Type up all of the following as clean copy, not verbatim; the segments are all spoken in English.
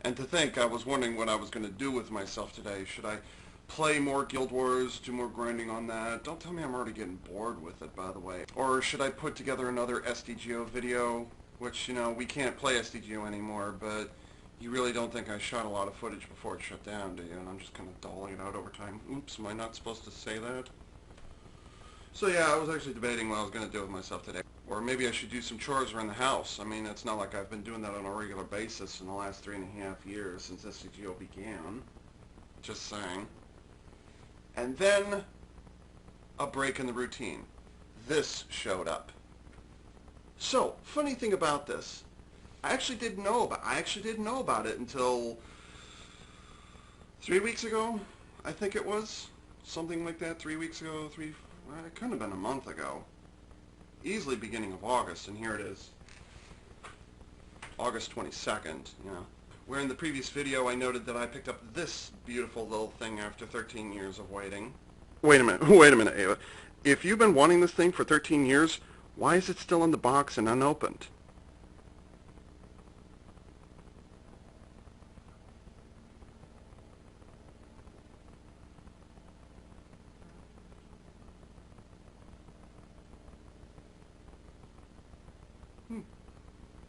And to think, I was wondering what I was going to do with myself today. Should I play more Guild Wars, do more grinding on that? Don't tell me I'm already getting bored with it, by the way. Or should I put together another SDGO video, which, you know, we can't play SDGO anymore, but you really don't think I shot a lot of footage before it shut down, do you? And I'm just kind of doling it out over time. Oops, am I not supposed to say that? So yeah, I was actually debating what I was going to do with myself today. Or maybe I should do some chores around the house. I mean, it's not like I've been doing that on a regular basis in the last 3.5 years since SCGO began. Just saying. And then, a break in the routine. This showed up. So, funny thing about this, I actually didn't know about it until 3 weeks ago, I think it was. Something like that, 3 weeks ago, it couldn't have been a month ago. Easily beginning of August, and here it is. August 22nd, you know. Where in the previous video I noted that I picked up this beautiful little thing after 13 years of waiting. Wait a minute, Ava. If you've been wanting this thing for 13 years, why is it still in the box and unopened?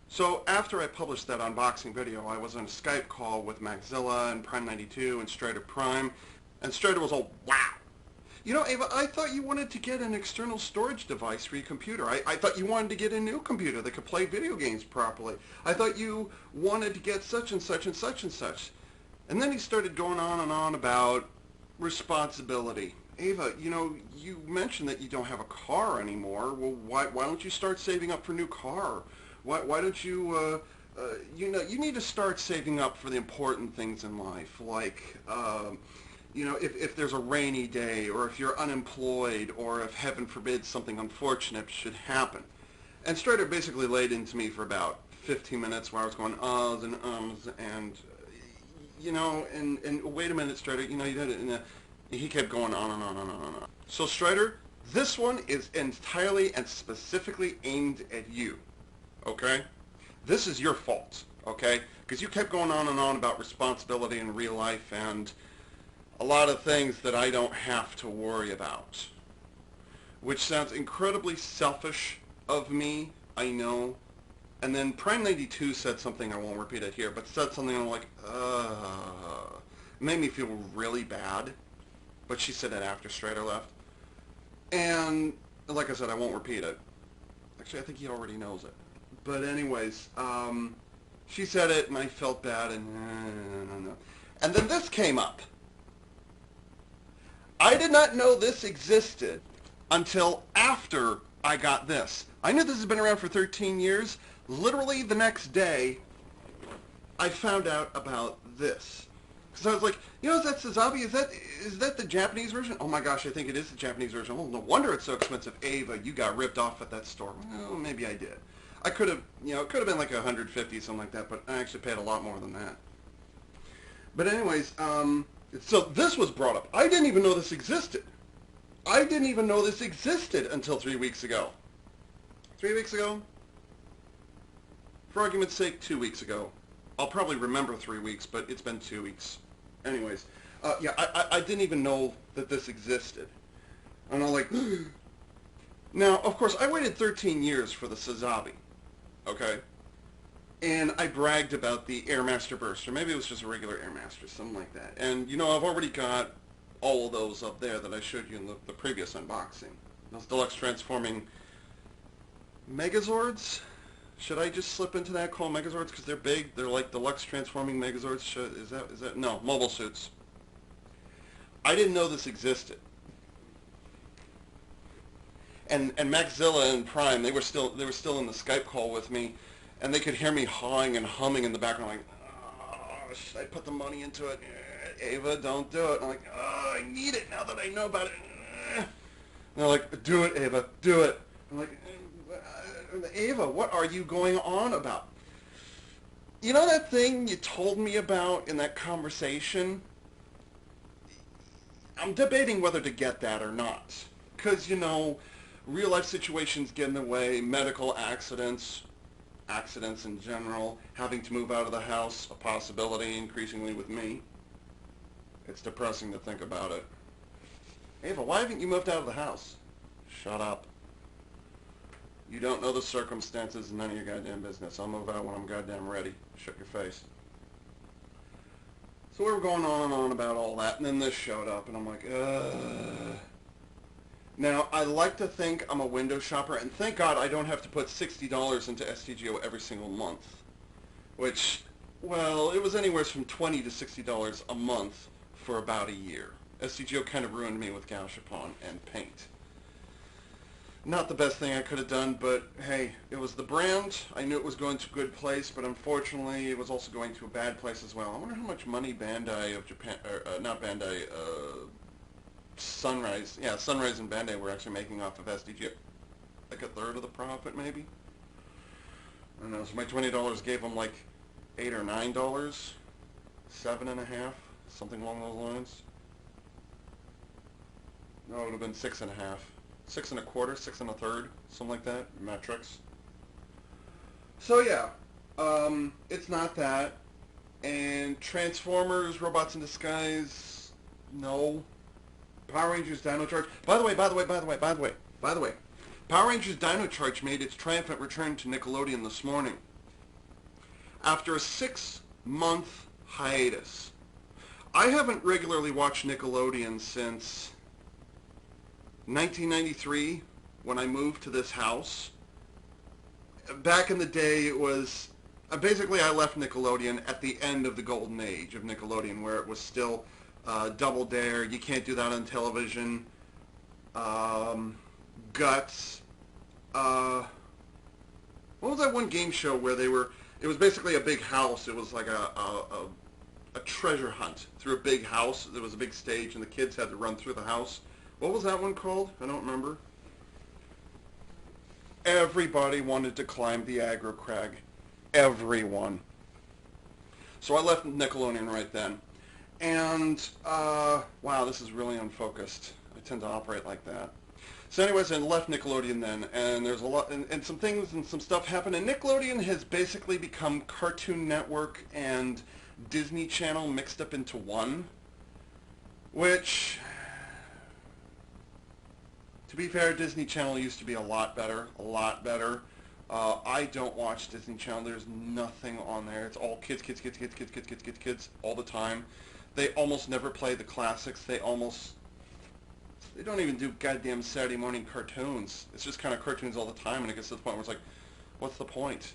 So after I published that unboxing video, I was on a Skype call with Maxilla and Prime92 and Strider Prime, and Strider was all, wow. You know, Ava, I thought you wanted to get an external storage device for your computer. I thought you wanted to get a new computer that could play video games properly. I thought you wanted to get such and such and such and such. And then he started going on and on about responsibility. Ava, you know, you mentioned that you don't have a car anymore. Well, why don't you start saving up for a new car? Why don't you, you know, you need to start saving up for the important things in life, like, you know, if there's a rainy day, or if you're unemployed, or if, heaven forbid, something unfortunate should happen. And Strider basically laid into me for about 15 minutes where I was going uhs and ums, and, you know, and wait a minute, Strider, you know, you did it, and he kept going on and on and on and on. So Strider, this one is entirely and specifically aimed at you. Okay? This is your fault, okay? Because you kept going on and on about responsibility in real life and a lot of things that I don't have to worry about. Which sounds incredibly selfish of me, I know. And then Prime92 said something, I won't repeat it here, but said something I'm like, it made me feel really bad. But she said it after Strider left. And like I said, I won't repeat it. Actually, I think he already knows it. But anyways, she said it, and I felt bad, and then this came up. I did not know this existed until after I got this. I knew this has been around for 13 years. Literally the next day, I found out about this. Because I was like, you know, is that Sazabi? Is that the Japanese version? Oh my gosh, I think it is the Japanese version. Oh, no wonder it's so expensive. Ava, you got ripped off at that store. Well, maybe I did. I could have, you know, it could have been like 150, something like that, but I actually paid a lot more than that. But anyways, so this was brought up. I didn't even know this existed. I didn't even know this existed until 3 weeks ago. 3 weeks ago? For argument's sake, 2 weeks ago. I'll probably remember 3 weeks, but it's been 2 weeks. Anyways, yeah, I didn't even know that this existed. And I'm like, now, of course, I waited 13 years for the Sazabi. Okay? And I bragged about the Airmaster Burst, or maybe it was just a regular Airmaster, something like that. And, you know, I've already got all of those up there that I showed you in the previous unboxing. Those deluxe transforming Megazords? Should I just slip into that, call Megazords, because they're big? They're like deluxe transforming Megazords? Is that? No, mobile suits. I didn't know this existed. And Maxilla and Prime, they were still in the Skype call with me, and they could hear me hawing and humming in the background, like, oh, should I put the money into it? Ava, don't do it. And I'm like, oh, I need it now that I know about it. And they're like, do it, Ava, do it. I'm like, Ava, what are you going on about? You know that thing you told me about in that conversation? I'm debating whether to get that or not. Because, you know, real life situations get in the way, medical accidents. accidents in general, having to move out of the house, a possibility increasingly with me. It's depressing to think about it. Ava, why haven't you moved out of the house? Shut up. You don't know the circumstances, none of your goddamn business. I'll move out when I'm goddamn ready. Shut your face. So we were going on and on about all that, and then this showed up, and I'm like, ugh. Now, I like to think I'm a window shopper, and thank God I don't have to put $60 into STGO every single month. Which, well, it was anywhere from $20 to $60 a month for about a year. STGO kind of ruined me with Gashapon and paint. Not the best thing I could have done, but hey, it was the brand. I knew it was going to a good place, but unfortunately it was also going to a bad place as well. I wonder how much money Bandai of Japan, or not Bandai, Sunrise, yeah, Sunrise and Bandai were actually making off of STGO. Like a third of the profit, maybe? I don't know, so my $20 gave them like $8 or $9, $7.50, something along those lines. No, it would have been $6.50. 6 1/4, 6 1/3, something like that, metrics. So yeah, it's not that. And Transformers, Robots in Disguise, no. Power Rangers Dino Charge. By the way, Power Rangers Dino Charge made its triumphant return to Nickelodeon this morning. After a 6-month hiatus. I haven't regularly watched Nickelodeon since 1993, when I moved to this house. Back in the day, it was... basically, I left Nickelodeon at the end of the golden age of Nickelodeon, where it was still Double Dare, You Can't Do That on Television, Guts. What was that one game show where they were... It was basically a big house. It was like a treasure hunt through a big house. There was a big stage, and the kids had to run through the house. What was that one called? I don't remember. Everybody wanted to climb the aggro crag. Everyone. So I left Nickelodeon right then. And, wow, this is really unfocused. I tend to operate like that. So anyways, I left Nickelodeon then, and there's a lot, and some things and some stuff happened, and Nickelodeon has basically become Cartoon Network and Disney Channel mixed up into one, which... To be fair, Disney Channel used to be a lot better, I don't watch Disney Channel. There's nothing on there. It's all kids all the time. They almost never play the classics. They don't even do goddamn Saturday morning cartoons. It's just kind of cartoons all the time, and it gets to the point where it's like, what's the point?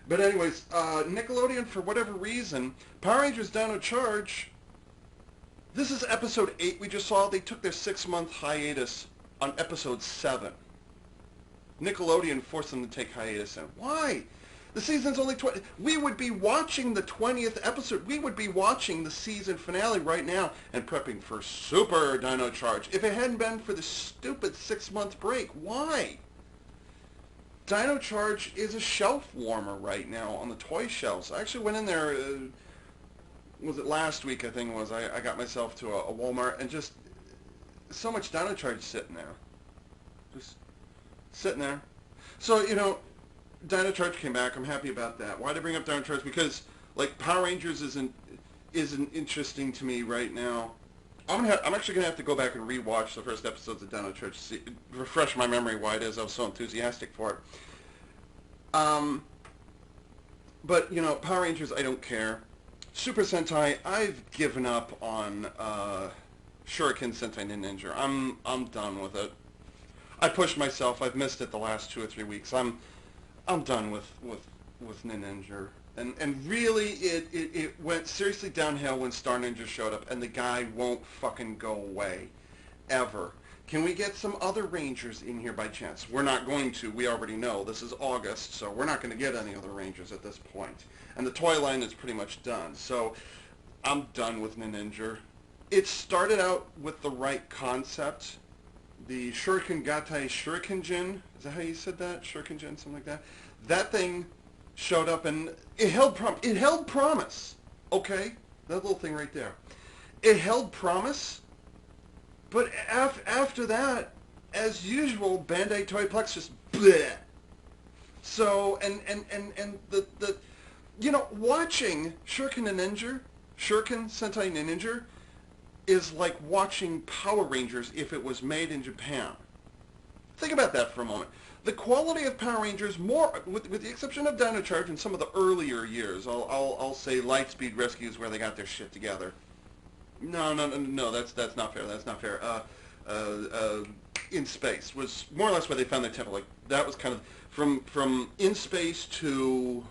But anyways, Nickelodeon, for whatever reason, Power Rangers Dino Charge, this is episode 8 we just saw. They took their 6-month hiatus on episode 7. Nickelodeon forced them to take hiatus in. Why? The season's only 20. We would be watching the 20th episode. We would be watching the season finale right now and prepping for Super Dino Charge. If it hadn't been for the stupid 6-month break, why? Dino Charge is a shelf warmer right now on the toy shelves. I actually went in there, was it last week I think it was, I got myself to a Walmart, and just so much Dino Charge sitting there. Just sitting there. So, you know, Dino Charge came back. I'm happy about that. Why did I bring up Dino Charge? Because, like, Power Rangers isn't interesting to me right now. I'm actually going to have to go back and rewatch the first episodes of Dino Charge to refresh my memory why it is I was so enthusiastic for it. But, you know, Power Rangers, I don't care. Super Sentai, I've given up on Shuriken Sentai Ninja. I'm done with it. I pushed myself. I've missed it the last 2 or 3 weeks. I'm done with Ninja. And really, it went seriously downhill when Star Ninja showed up, and the guy won't fucking go away. Ever. Can we get some other Rangers in here by chance? We're not going to. We already know. This is August, so we're not going to get any other Rangers at this point. And the toy line is pretty much done. So I'm done with Ninja. It started out with the right concept. The Shuriken Gatai Shurikenjin, is that how you said that? Shurikenjin, something like that? That thing showed up and it held promise. Okay? That little thing right there. It held promise, but after that, as usual, Bandai Toyplex just bleh. So, and the you know, watching Shuriken Sentai Ninja is like watching Power Rangers if it was made in Japan. Think about that for a moment. The quality of Power Rangers, more with the exception of Dino Charge and some of the earlier years, I'll say Lightspeed Rescues where they got their shit together. No, that's not fair. That's not fair. In Space was more or less where they found their temple. Like that was kind of from In Space to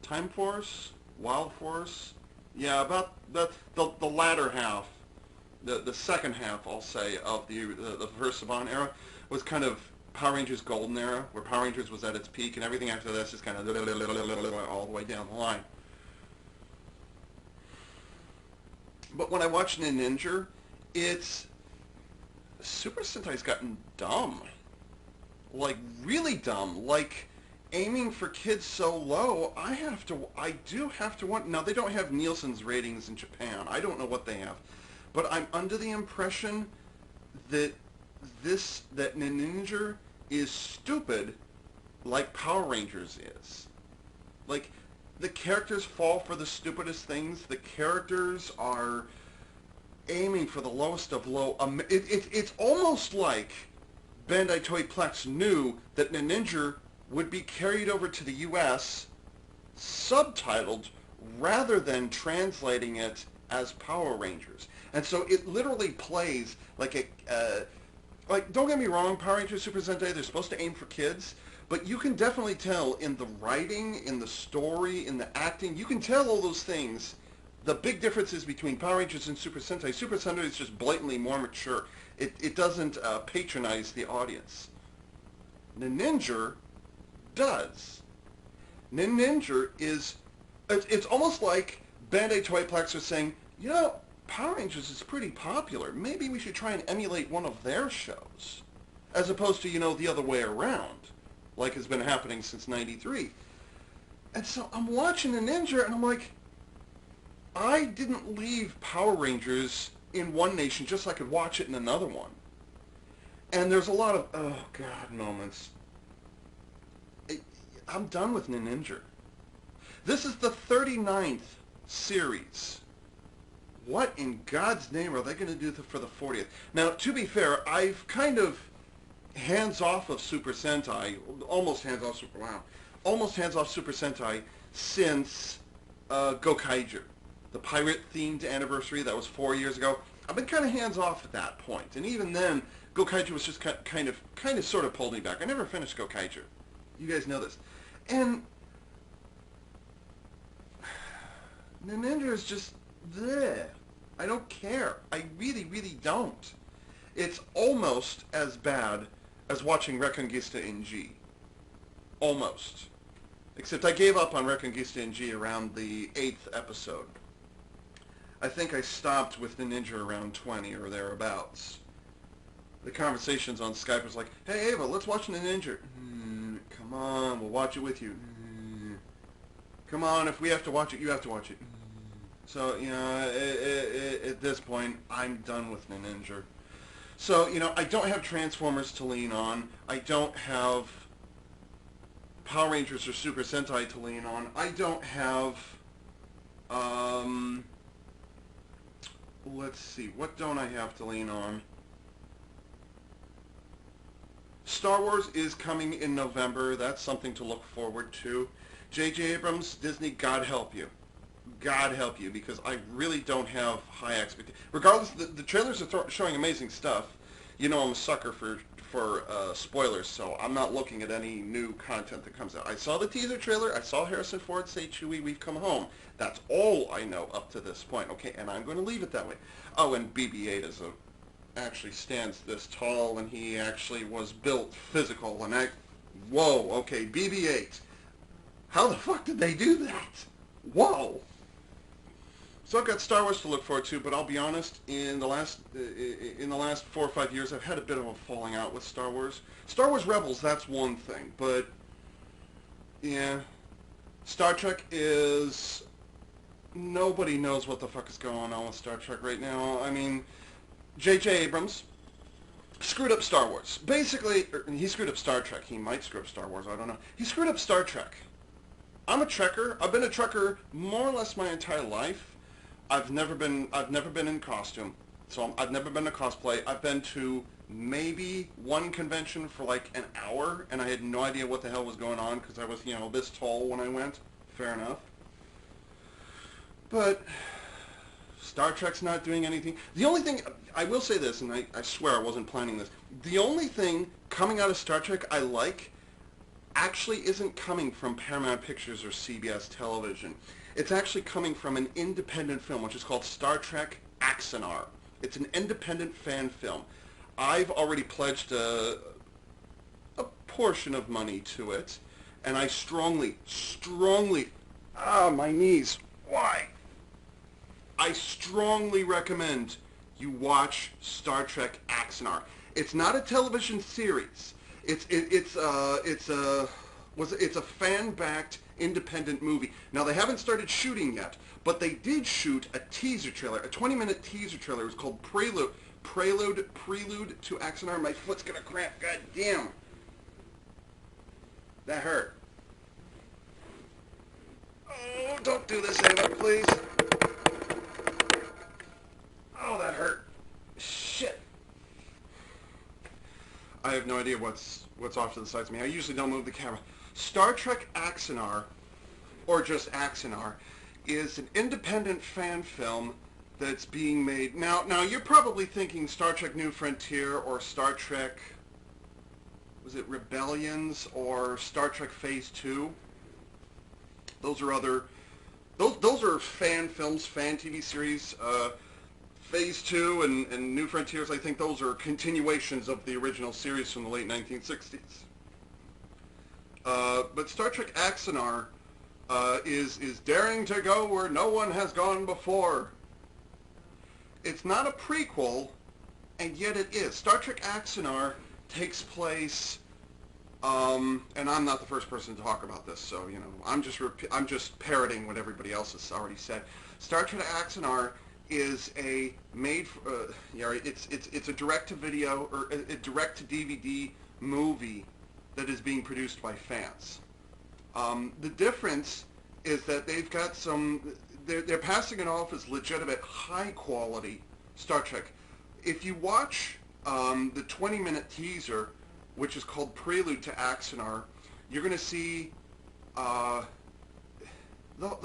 Time Force, Wild Force. Yeah, about the latter half, the second half, I'll say, of the first Saban era was kind of Power Rangers Golden Era, where Power Rangers was at its peak, and everything after this is kind of all the way down the line. But when I watch Ninja, it's Super Sentai's gotten dumb, like really dumb, like aiming for kids so low. I do have to want. Now they don't have Nielsen's ratings in Japan. I don't know what they have, but I'm under the impression that that Ninja is stupid, like Power Rangers is. Like the characters fall for the stupidest things. The characters are aiming for the lowest of low. It's almost like Bandai Toy Plex knew that Ninja would be carried over to the U.S. subtitled rather than translating it as Power Rangers. And so it literally plays like like, don't get me wrong, Power Rangers Super Sentai, they're supposed to aim for kids, but you can definitely tell in the writing, in the story, in the acting, you can tell all those things. The big differences between Power Rangers and Super Sentai. Super Sentai is just blatantly more mature. It doesn't patronize the audience. Ninja does. Ninja is, it's almost like Bandai Toy Plex are saying, you know, Power Rangers is pretty popular. Maybe we should try and emulate one of their shows. As opposed to, you know, the other way around, like has been happening since '93. And so I'm watching the Ninja and I'm like, I didn't leave Power Rangers in one nation just so I could watch it in another one. And there's a lot of, oh God, moments. I'm done with Ninja. This is the 39th series. What in God's name are they going to do for the 40th? Now, to be fair, I've kind of hands off of Super Sentai, almost hands off Super Sentai since Gokaiger, the pirate-themed anniversary. That was 4 years ago. I've been kind of hands off at that point, and even then, Gokaiger was just kind of sort of pulled me back. I never finished Gokaiger. You guys know this, and Ninja is just there. I don't care. I really, really don't. It's almost as bad as watching Reconquista in G. Almost. Except I gave up on Reconquista in G around the 8th episode. I think I stopped with Ninja around 20 or thereabouts. The conversations on Skype was like, hey Ava, let's watch Ninja. Come on, we'll watch it with you. Come on, if we have to watch it, you have to watch it. So, you know, at this point, I'm done with Ninja. So, you know, I don't have Transformers to lean on. I don't have Power Rangers or Super Sentai to lean on. I don't have, let's see, what don't I have to lean on? Star Wars is coming in November. That's something to look forward to. J.J. Abrams, Disney, God help you. God help you, because I really don't have high expectations. Regardless, the trailers are showing amazing stuff. You know I'm a sucker for spoilers, so I'm not looking at any new content that comes out. I saw the teaser trailer. I saw Harrison Ford say, Chewie, we've come home. That's all I know up to this point. Okay, and I'm going to leave it that way. Oh, and BB-8 actually stands this tall, and he actually was built physical, and whoa, okay, BB-8. How the fuck did they do that? Whoa. So I've got Star Wars to look forward to, but I'll be honest, in the last 4 or 5 years, I've had a bit of a falling out with Star Wars. Star Wars Rebels, that's one thing, but yeah, Star Trek is, nobody knows what the fuck is going on with Star Trek right now. I mean, J.J. Abrams, screwed up Star Wars. Basically, he screwed up Star Trek. He might screw up Star Wars, I don't know. He screwed up Star Trek. I'm a Trekker. I've been a Trekker more or less my entire life. I've never been in costume. So I've never been to cosplay. I've been to maybe one convention for like an hour, and I had no idea what the hell was going on because I was, this tall when I went. Fair enough. But Star Trek's not doing anything. The only thing, I will say this, and I swear I wasn't planning this, the only thing coming out of Star Trek I like actually isn't coming from Paramount Pictures or CBS Television. It's actually coming from an independent film, which is called Star Trek Axanar. It's an independent fan film. I've already pledged a portion of money to it, and I strongly, my knees, why? I strongly recommend you watch Star Trek Axanar. It's not a television series. It's a fan-backed independent movie. Now they haven't started shooting yet, but they did shoot a teaser trailer, a 20-minute teaser trailer. It was called Prelude to Axanar. My foot's gonna cramp. God damn. That hurt. Oh, don't do this, Ava, please. Oh, that hurt. Shit. I have no idea what's off to the sides of me. I usually don't move the camera. Star Trek Axanar, or just Axanar, is an independent fan film that's being made. Now you're probably thinking Star Trek New Frontier or Star Trek, was it Rebellions or Star Trek Phase 2? Those are fan films, fan TV series. Phase 2 and New Frontiers, I think those are continuations of the original series from the late 1960s. But Star Trek Axanar is daring to go where no one has gone before. It's not a prequel, and yet it is. Star Trek Axanar takes place, and I'm not the first person to talk about this, so I'm just parroting what everybody else has already said. Star Trek Axanar is a it's a direct-to-video or a direct-to-DVD movie that is being produced by fans. The difference is that they've got they're passing it off as legitimate, high-quality Star Trek. If you watch the 20-minute teaser, which is called Prelude to Axanar, you're going to see the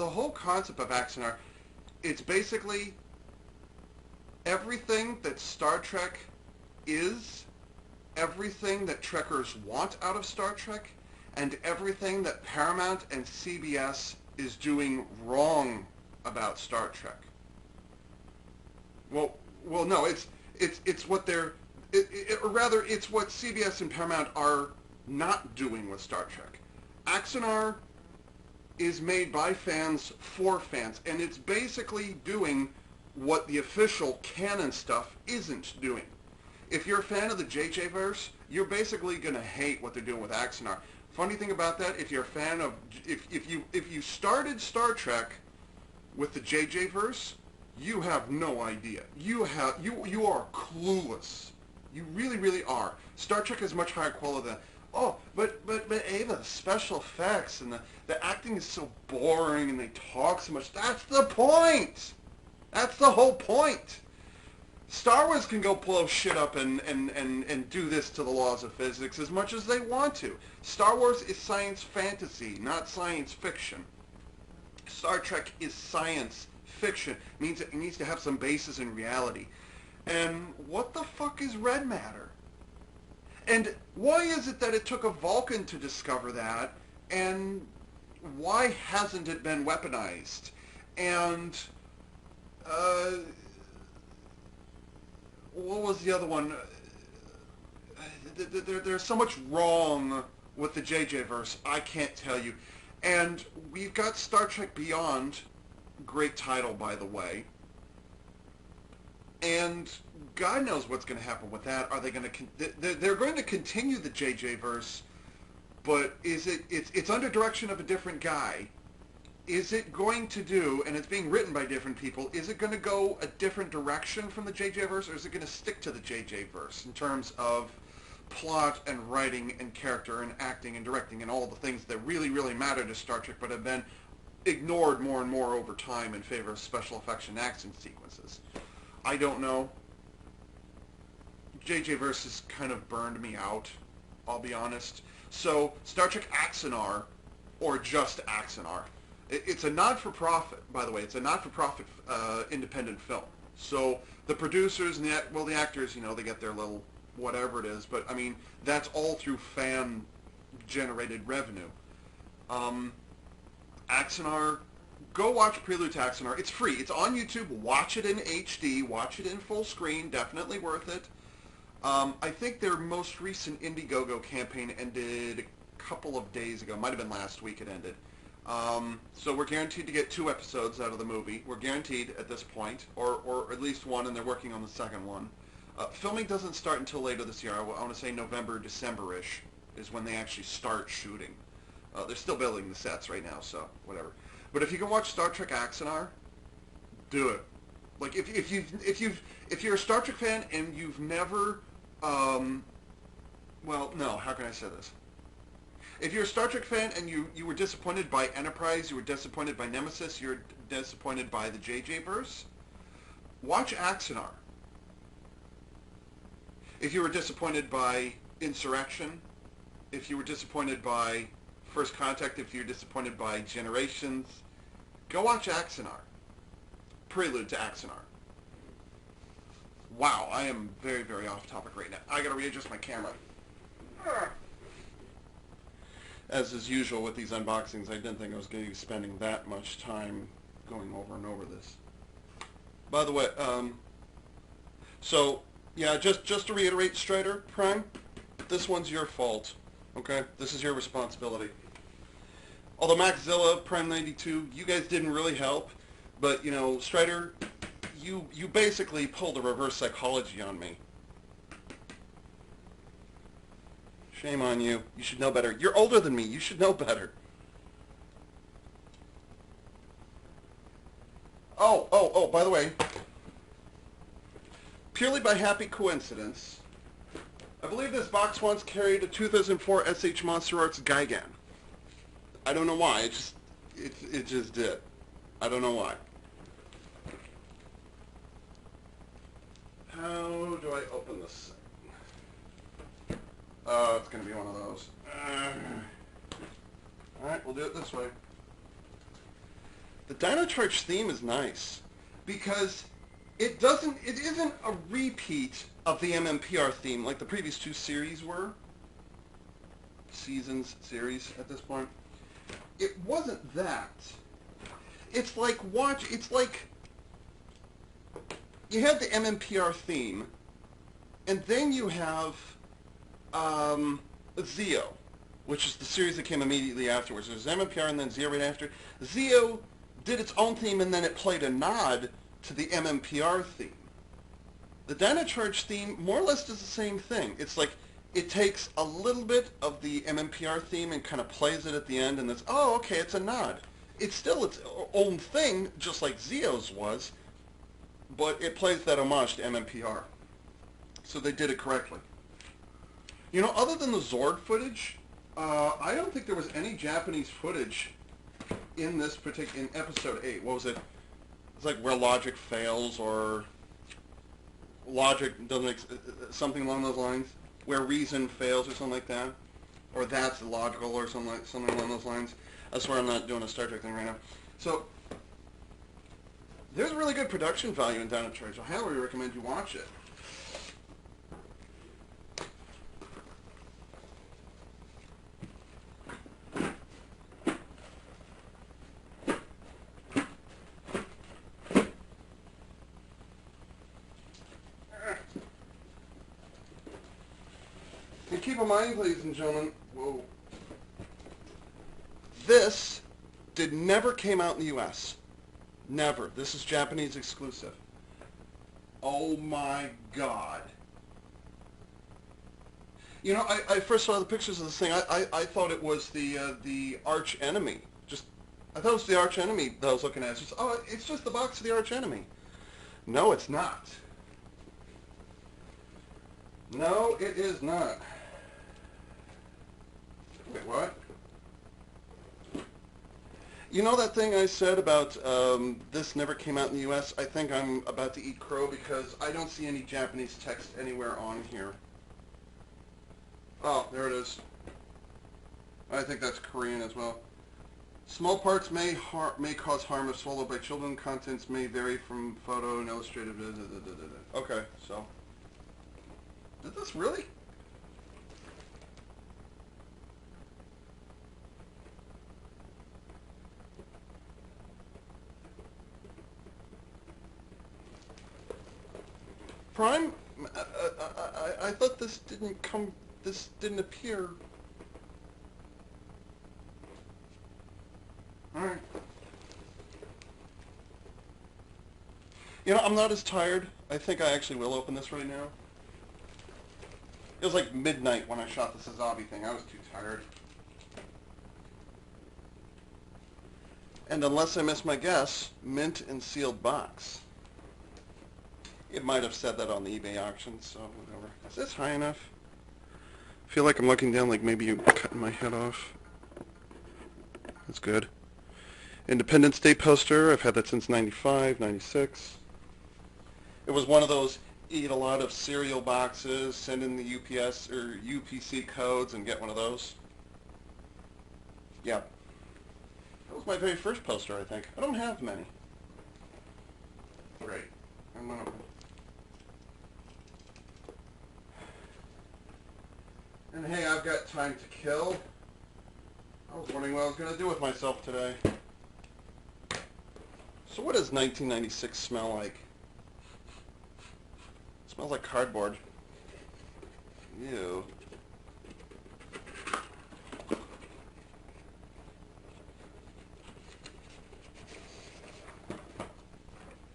whole concept of Axanar. It's basically everything that Star Trek is, everything that Trekkers want out of Star Trek, and everything that Paramount and CBS is doing wrong about Star Trek. Well, no, it's what or rather, it's what CBS and Paramount are not doing with Star Trek. Axanar is made by fans for fans, and it's basically doing what the official canon stuff isn't doing. If you're a fan of the JJ-verse, you're basically going to hate what they're doing with Axanar. Funny thing about that, if you're a fan of, if you started Star Trek with the JJ-verse, you have no idea. You are clueless. You really, really are. Star Trek is much higher quality than, oh, but Ava, the special effects and the acting is so boring and they talk so much. That's the point. That's the whole point. Star Wars can go blow shit up and do this to the laws of physics as much as they want to. Star Wars is science fantasy, not science fiction. Star Trek is science fiction. It means it needs to have some basis in reality. And what the fuck is red matter? And why is it that it took a Vulcan to discover that? And why hasn't it been weaponized? And what was the other one? There's so much wrong with the JJ-verse, I can't tell you. And we've got Star Trek Beyond, great title, by the way. And God knows what's going to happen with that. Are they going to? They're going to continue the JJ-verse, but it's under direction of a different guy. is it going to do, and it's being written by different people, is it going to go a different direction from the JJ verse, or is it going to stick to the JJ verse in terms of plot and writing and character and acting and directing and all the things that really, really matter to Star Trek but have been ignored more and more over time in favor of special effects and action sequences? I don't know. JJ verse has kind of burned me out, I'll be honest. So Star Trek Axanar, or just Axanar, it's a not-for-profit, by the way. It's a not-for-profit independent film. So the producers and the actors, you know, they get their little whatever it is, but I mean, that's all through fan-generated revenue. Axanar, go watch Prelude to Axanar. It's free. It's on YouTube. Watch it in HD. Watch it in full screen. Definitely worth it. I think their most recent Indiegogo campaign ended a couple of days ago. Might have been last week it ended. So we're guaranteed to get 2 episodes out of the movie. We're guaranteed at this point, or at least 1, and they're working on the second one. Filming doesn't start until later this year. I want to say November, December-ish is when they actually start shooting. They're still building the sets right now, so whatever. But if you can watch Star Trek Axanar, do it. Like if you're a Star Trek fan and you've never, well, no, how can I say this? If you're a Star Trek fan and you were disappointed by Enterprise, you were disappointed by Nemesis, you're disappointed by the JJ verse, watch Axanar. If you were disappointed by Insurrection, if you were disappointed by First Contact, if you're disappointed by Generations, go watch Axanar. Prelude to Axanar. Wow, I am very, very off topic right now. I gotta readjust my camera. As is usual with these unboxings, I didn't think I was going to be spending that much time going over and over this. By the way, so, yeah, just to reiterate, Strider Prime, this one's your fault, okay? This is your responsibility. Although Maxzilla, Prime 92, you guys didn't really help, but, you know, Strider, you basically pulled a reverse psychology on me. Shame on you. You should know better. You're older than me. You should know better. Oh, by the way, purely by happy coincidence, I believe this box once carried a 2004 SH Monster Arts Gigan. I don't know why. It just did. I don't know why. How do I open this? It's going to be one of those. Alright, we'll do it this way. The Dino Charge theme is nice because it isn't a repeat of the MMPR theme like the previous 2 series were. Series at this point. It wasn't that. It's like you had the MMPR theme, and then you have Zeo, which is the series that came immediately afterwards. There's MMPR and then Zeo right after. Zeo did its own theme and then it played a nod to the MMPR theme. The Dino Charge theme more or less does the same thing. It's like it takes a little bit of the MMPR theme and kind of plays it at the end, and it's, oh, okay, it's a nod. It's still its own thing, just like Zeo's was, but it plays that homage to MMPR. So they did it correctly. You know, other than the Zord footage, I don't think there was any Japanese footage in this in episode 8. What was it? It's like where logic fails, or logic doesn't, something along those lines. Where reason fails, or something like that. Or that's illogical, or something along those lines. I swear I'm not doing a Star Trek thing right now. So, there's really good production value in Dino Charge. I highly recommend you watch it. And keep in mind, ladies and gentlemen, whoa, this never came out in the U.S. Never. This is Japanese exclusive. Oh my God. You know, I first saw the pictures of this thing. I thought it was the arch enemy. Just I thought it was the Arch Enemy that I was looking at. It's just the box of the Arch Enemy. No, it's not. No, it is not. Wait, what? You know that thing I said about this never came out in the U.S.? I think I'm about to eat crow because I don't see any Japanese text anywhere on here. Oh, there it is. I think that's Korean as well. Small parts may cause harm if swallowed by children. Contents may vary from photo and illustrative. Okay, so. Did this really? Prime? I thought this didn't appear. Alright. You know, I'm not as tired. I think I actually will open this right now. It was like midnight when I shot the Sazabi thing. I was too tired. And unless I miss my guess, mint and sealed box. It might have said that on the eBay auction, so whatever. Is this high enough? I feel like I'm looking down like maybe you're cutting my head off. That's good. Independence Day poster. I've had that since 95, 96. It was one of those eat a lot of cereal boxes, send in the UPS or UPC codes and get one of those. Yeah. That was my very first poster, I think. I don't have many. Great. I'm gonna... And hey, I've got time to kill. I was wondering what I was going to do with myself today. So what does 1996 smell like? It smells like cardboard. Ew.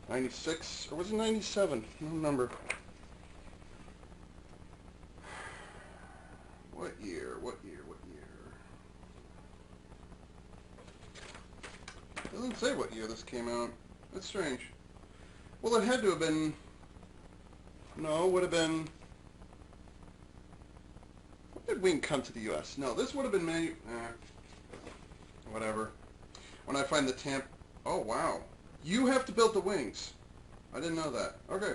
'96, or was it '97? I don't remember. What year? What year? What year? It doesn't say what year this came out. That's strange. Well, it had to have been... No, it would have been... When did Wing come to the U.S.? No, this would have been whatever. When I find the tamp... Oh, wow. You have to build the wings. I didn't know that. Okay.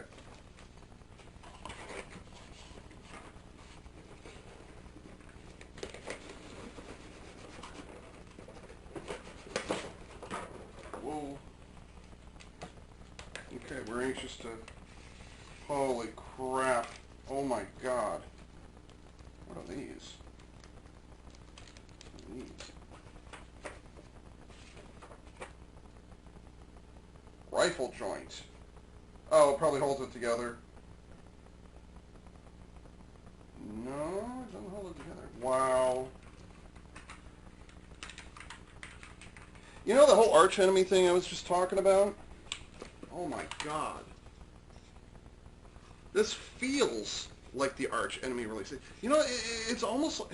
Whoa. Okay, we're anxious to... Holy crap. Oh my god. What are these? What are these? Rifle joint. Oh, it probably holds it together. No, it doesn't hold it together. Wow. You know the whole Arch Enemy thing I was just talking about? Oh my god. This feels like the Arch Enemy release. You know, it's almost like...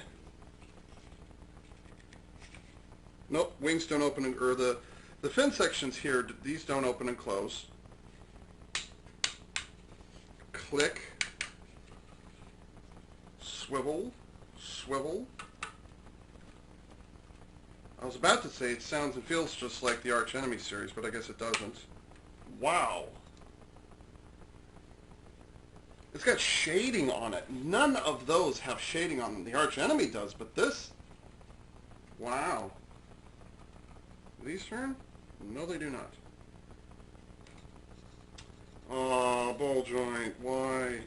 Nope, wings don't open, or the fin sections here, these don't open and close. Click. Swivel. Swivel. I was about to say it sounds and feels just like the Arch Enemy series, but I guess it doesn't. Wow. It's got shading on it. None of those have shading on them. The Arch Enemy does, but this... Wow. Do these turn? No, they do not. Oh, ball joint. Why?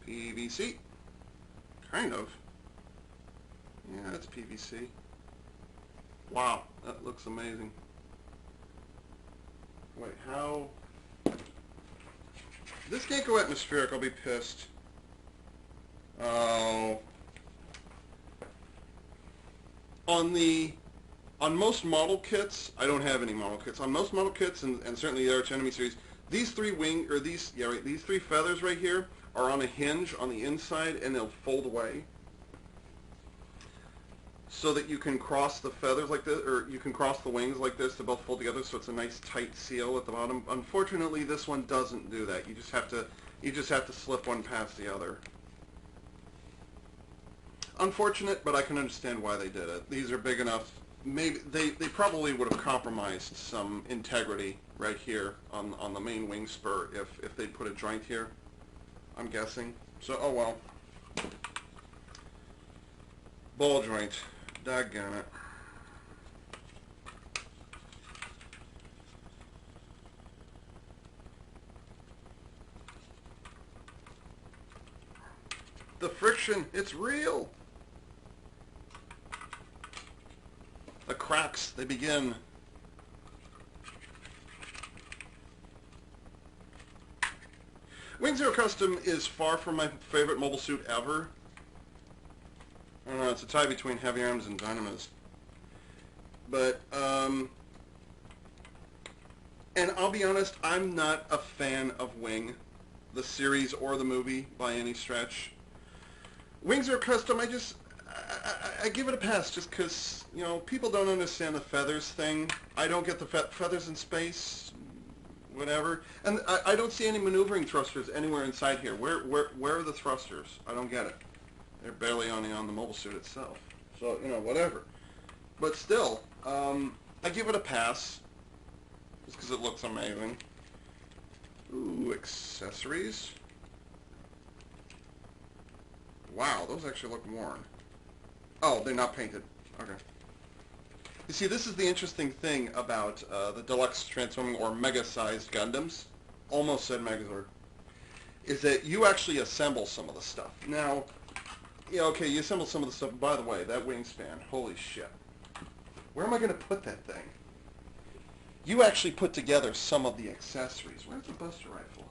PVC. Kind of. Yeah, that's PVC. Wow, that looks amazing. Wait, how... This can't go atmospheric, I'll be pissed. Oh. On most model kits, I don't have any model kits. On most model kits, and certainly the Arch Enemy series, these three these three feathers right here are on a hinge on the inside, and they'll fold away. so that you can cross the feathers like this, or you can cross the wings like this to both fold together, so it's a nice tight seal at the bottom. Unfortunately, this one doesn't do that. You just have to slip one past the other. Unfortunate, but I can understand why they did it. These are big enough. Maybe they probably would have compromised some integrity right here on the main wing spur if they put a joint here, I'm guessing. So, oh well. Ball joint. Daggone it. The friction, it's real. The cracks, they begin. Wing Zero Custom is far from my favorite mobile suit ever. I don't know, it's a tie between Heavy Arms and Dynamist. But, and I'll be honest, I'm not a fan of Wing, the series or the movie, by any stretch. Wing Zero Custom, I give it a pass just because, you know, people don't understand the feathers thing. I don't get the feathers in space, whatever. And I don't see any maneuvering thrusters anywhere inside here. Where are the thrusters? I don't get it. They're barely on the mobile suit itself. So, you know, whatever. But still, I give it a pass just because it looks amazing. Ooh, accessories. Wow, those actually look worn. Oh, they're not painted. Okay. You see, this is the interesting thing about the deluxe transforming or mega-sized Gundams. Almost said Megazord. Is that you actually assemble some of the stuff. Now, yeah, okay, you assemble some of the stuff. By the way, that wingspan, holy shit. Where am I going to put that thing? You actually put together some of the accessories. Where's the Buster Rifle?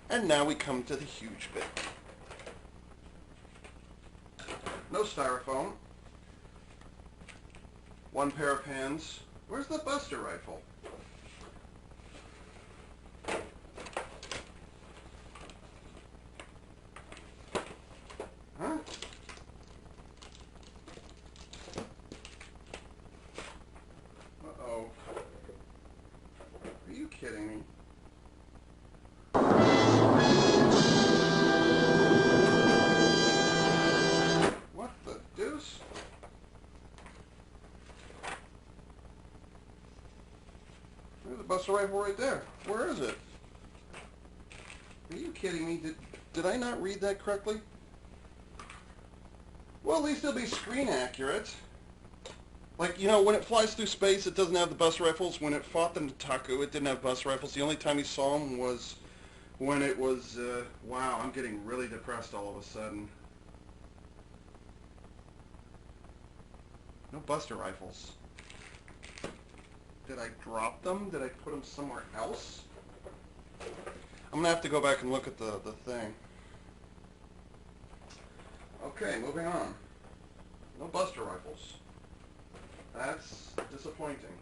And now we come to the huge bit. No styrofoam. One pair of hands. Where's the Buster Rifle? Huh? Uh-oh. Are you kidding me? What the deuce? There's a Buster Rifle right there. Where is it? Are you kidding me? Did I not read that correctly? Well, at least it'll be screen accurate. Like, you know, when it flies through space, it doesn't have the Buster Rifles. When it fought the Nataku, it didn't have Buster Rifles. The only time you saw them was when it was, wow, I'm getting really depressed all of a sudden. No Buster Rifles. Did I drop them? Did I put them somewhere else? I'm going to have to go back and look at the thing. Okay, moving on. No Buster Rifles. That's disappointing.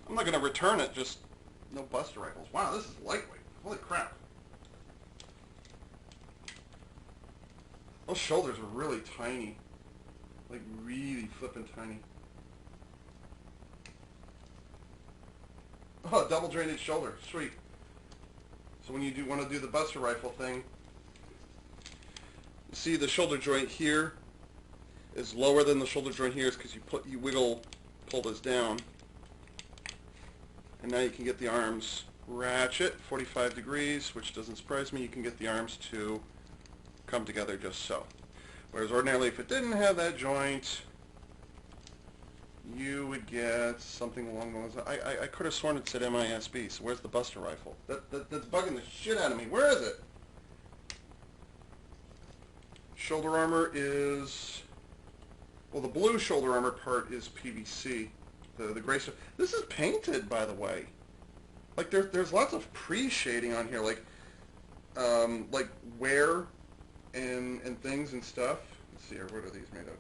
I'm not going to return it, just no Buster Rifles. Wow, this is lightweight. Holy crap. Those shoulders are really tiny. Like, really flippin' tiny. Oh, double drainage shoulder. Sweet. So when you want to do the Buster Rifle thing, you see the shoulder joint here is lower than the shoulder joint here is because you pull this down. And now you can get the arms ratchet, 45 degrees, which doesn't surprise me. You can get the arms to come together just so. Whereas ordinarily, if it didn't have that joint, you would get something along those lines. I could have sworn it said MISB, so where's the Buster Rifle? That's bugging the shit out of me. Where is it? Shoulder armor is... Well, the blue shoulder armor part is PVC. The gray stuff. This is painted, by the way. Like, there's lots of pre-shading on here, like wear and things and stuff. Let's see here, what are these made of?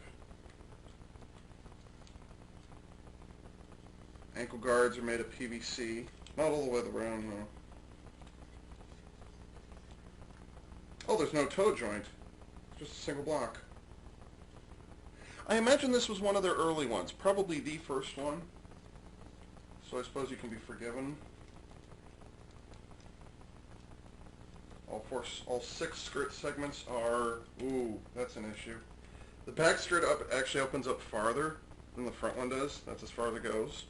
Ankle guards are made of PVC. Not all the way around, though. Oh, there's no toe joint. It's just a single block. I imagine this was one of their early ones. Probably the first one. So I suppose you can be forgiven. All 6 skirt segments are... Ooh, that's an issue. The back skirt actually opens up farther than the front one does. That's as far as it goes.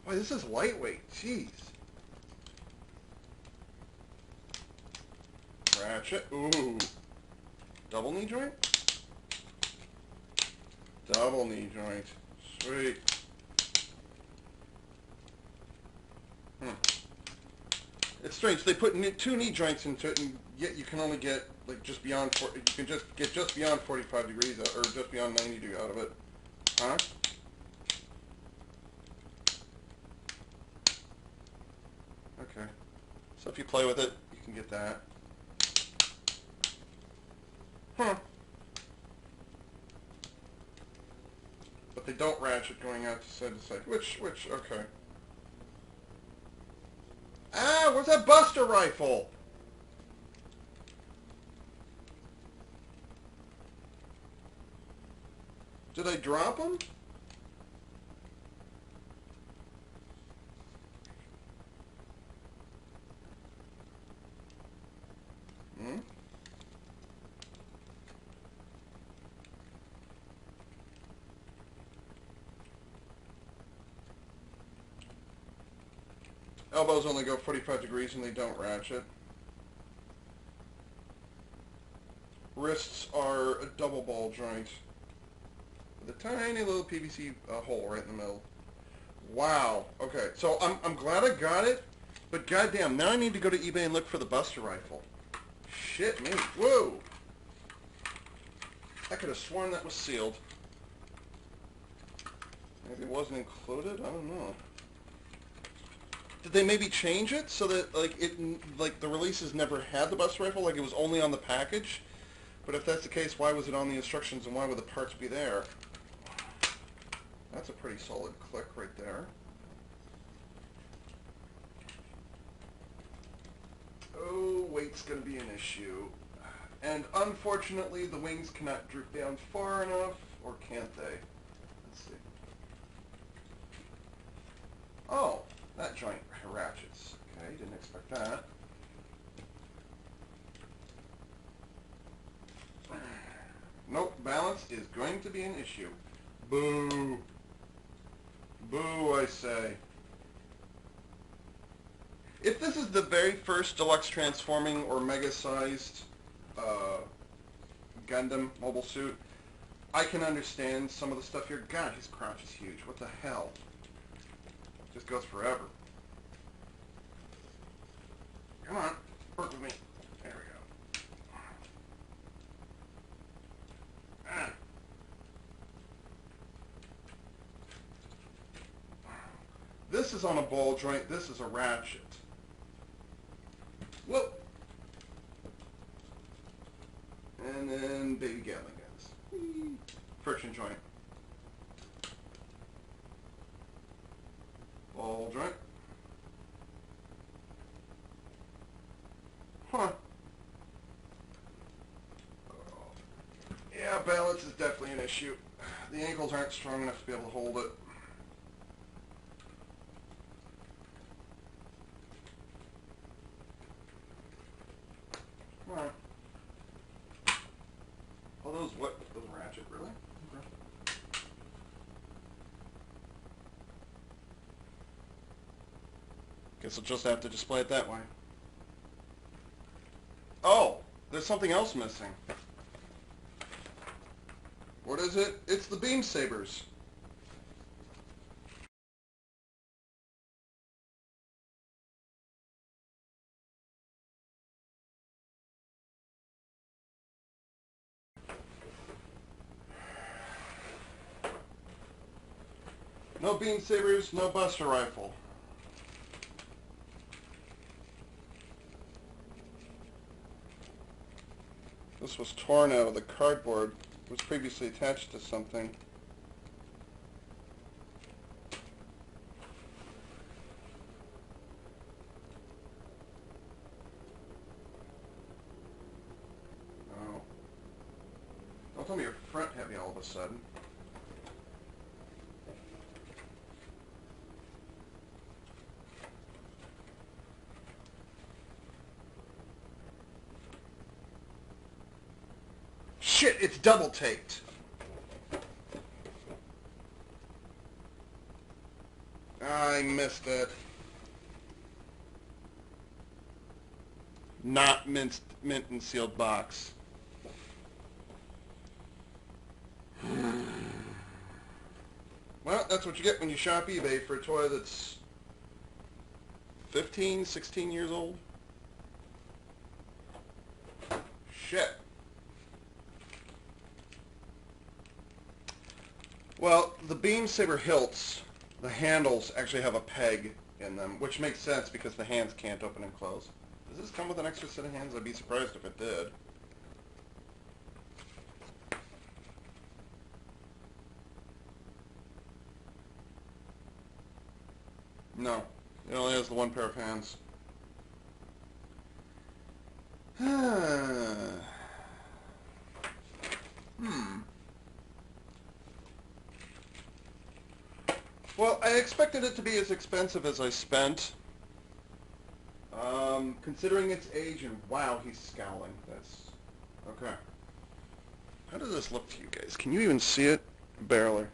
Boy, this is lightweight. Jeez. Ratchet. Ooh. Double knee joint? Double knee joint. Sweet. It's strange. They put 2 knee joints into it, and yet you can only get like just beyond. You can just get just beyond 45 degrees, or just beyond 90 degrees out of it. Huh? Okay. So if you play with it, you can get that. Huh. But they don't ratchet going out to side to side. Which, okay. Ah, where's that Buster rifle? Did I drop him? Hmm? Elbows only go 45 degrees and they don't ratchet. Wrists are a double ball joint with a tiny little PVC hole right in the middle. Wow. Okay, so I'm glad I got it, but goddamn, now I need to go to eBay and look for the Buster rifle. Shit me. Whoa. I could have sworn that was sealed. Maybe it wasn't included? I don't know. Did they maybe change it so that like the releases never had the Buster rifle, like it was only on the package? But if that's the case, why was it on the instructions and why would the parts be there? That's a pretty solid click right there. Oh, weight's going to be an issue. And unfortunately, the wings cannot droop down far enough, or can't they? Let's see. Oh, that joint ratchets. Okay, didn't expect that. Nope, balance is going to be an issue. Boo. Boo, I say. If this is the very first deluxe transforming or mega-sized Gundam mobile suit, I can understand some of the stuff here. God, his crotch is huge. What the hell? Just goes forever. Come on, work with me. There we go. Ah. This is on a ball joint. This is a ratchet. Whoop. And then baby Gatling guns. Friction joint. Ball joint. Huh. Yeah, balance is definitely an issue. The ankles aren't strong enough to be able to hold it. Alright. Oh, those ratchet, really? Okay. Guess I'll just have to display it that way. Oh, there's something else missing. What is it? It's the beam sabers. No beam sabers, no Buster rifle. This was torn out of the cardboard. It was previously attached to something. Don't tell me you're front heavy all of a sudden. Shit, it's double taped. I missed it. Not mint and sealed box. Well, that's what you get when you shop eBay for a toy that's 15, 16 years old. Shit. Well, the Beam Saber hilts, the handles actually have a peg in them, which makes sense because the hands can't open and close. Does this come with an extra set of hands? I'd be surprised if it did. No, it only has the one pair of hands. Well, I expected it to be as expensive as I spent. Considering its age, and wow, he's scowling. That's okay. How does this look to you guys? Can you even see it? Barely.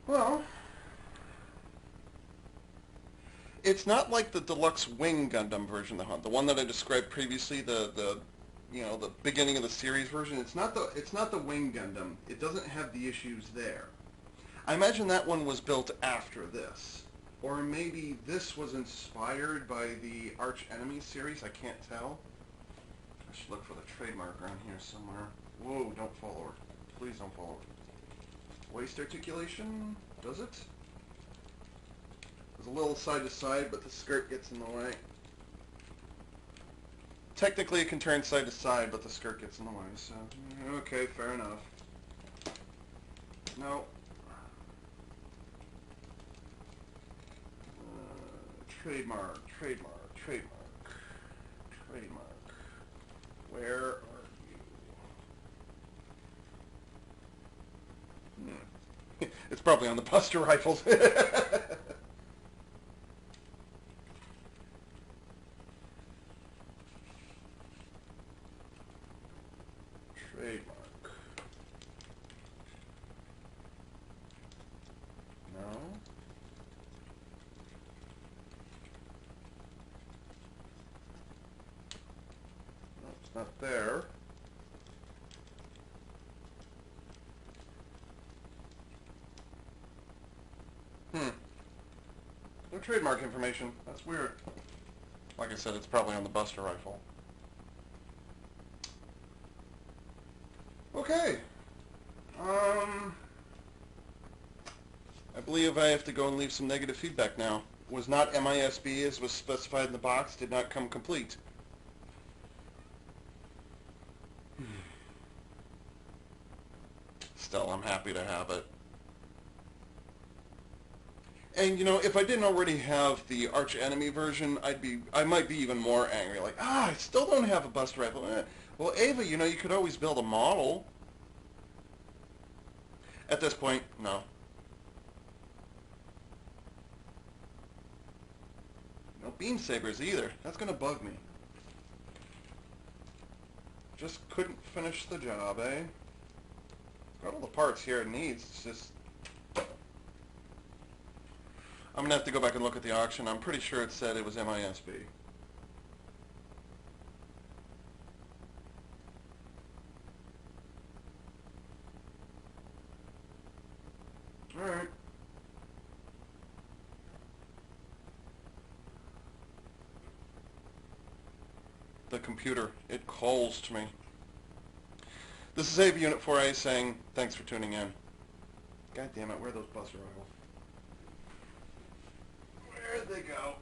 Well, it's not like the deluxe Wing Gundam version, the one that I described previously, the beginning of the series version. It's not the Wing Gundam. It doesn't have the issues there. I imagine that one was built after this, or maybe this was inspired by the Arch Enemy series. I can't tell. I should look for the trademark around here somewhere. Whoa! Don't fall over. Please don't fall over. Waist articulation? Does it? There's a little side to side, but the skirt gets in the way. Technically it can turn side to side, but the skirt gets in the way, so... Okay, fair enough. No. Trademark. Where are you? It's probably on the Buster Rifles. Trademark. No. No, it's not there. No trademark information. That's weird. Like I said, it's probably on the Buster Rifle. Okay. I believe I have to go and leave some negative feedback now. Was not MISB as was specified in the box. Did not come complete. Still, I'm happy to have it. And you know, if I didn't already have the Arch Enemy version, I might be even more angry. Like, I still don't have a Buster Rifle. Well, Ava, you know, you could always build a model. At this point, no. No Beam Sabers either. That's gonna bug me. Just couldn't finish the job, eh? Got all the parts here it needs. It's just... I'm going to have to go back and look at the auction. I'm pretty sure it said it was MISB. Alright. The computer, it calls to me. This is Ava Unit 4A saying, thanks for tuning in. God damn it, where are those Buster Rifles? Where'd they go?